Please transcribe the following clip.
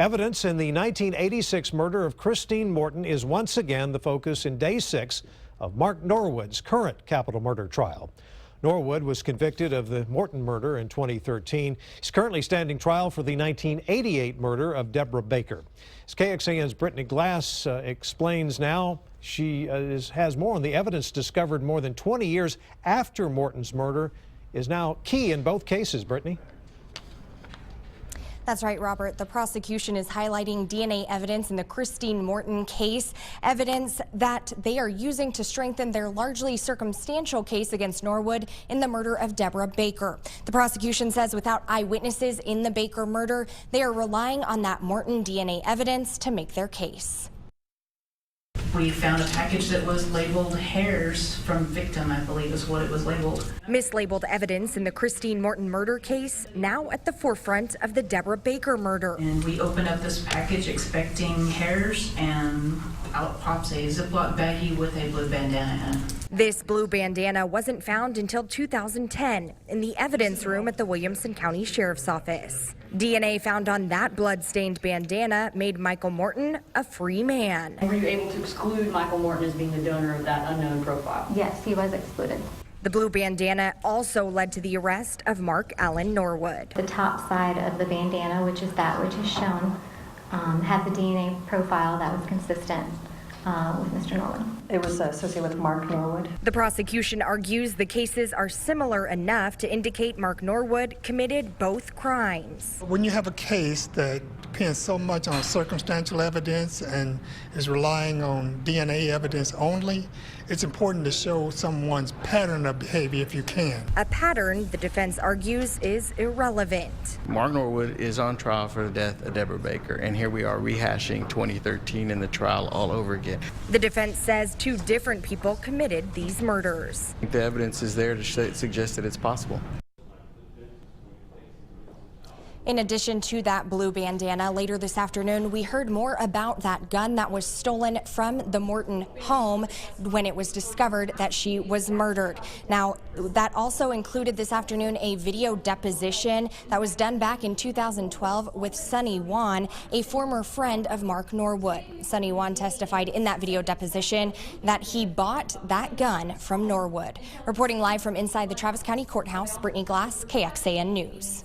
Evidence in the 1986 murder of Christine Morton is once again the focus in day 6 of Mark Norwood's current capital murder trial. Norwood was convicted of the Morton murder in 2013. He's currently standing trial for the 1988 murder of Deborah Baker. As KXAN's Brittany Glass explains now, she has more on the evidence discovered more than 20 years after Morton's murder is now key in both cases. Brittany? That's right, Robert. The prosecution is highlighting DNA evidence in the Christine Morton case, evidence that they are using to strengthen their largely circumstantial case against Norwood in the murder of Deborah Baker. The prosecution says without eyewitnesses in the Baker murder, they are relying on that Morton DNA evidence to make their case. We found a package that was labeled hairs from victim, I believe is what it was labeled. Mislabeled evidence in the Christine Morton murder case, now at the forefront of the Deborah Baker murder. And we opened up this package expecting hairs, and out pops a Ziploc baggie with a blue bandana in it. This blue bandana wasn't found until 2010 in the evidence room at the Williamson County Sheriff's Office. DNA found on that blood-stained bandana made Michael Morton a free man. Were you able to exclude Michael Morton as being the donor of that unknown profile? Yes, he was excluded. The blue bandana also led to the arrest of Mark Norwood. The top side of the bandana, which is that which is shown, had the DNA profile that was consistent with Mr. Norwood. It was associated with Mark Norwood. The prosecution argues the cases are similar enough to indicate Mark Norwood committed both crimes. When you have a case that depends so much on circumstantial evidence and is relying on DNA evidence only, it's important to show someone's pattern of behavior if you can. A pattern, the defense argues, is irrelevant. Mark Norwood is on trial for the death of Deborah Baker, and here we are rehashing 2013 in the trial all over again. The defense says 2 different people committed these murders. The evidence is there to suggest that it's possible. In addition to that blue bandana, later this afternoon, we heard more about that gun that was stolen from the Morton home when it was discovered that she was murdered. Now, that also included this afternoon a video deposition that was done back in 2012 with Sonny Wan, a former friend of Mark Norwood. Sonny Wan testified in that video deposition that he bought that gun from Norwood. Reporting live from inside the Travis County Courthouse, Brittany Glass, KXAN News.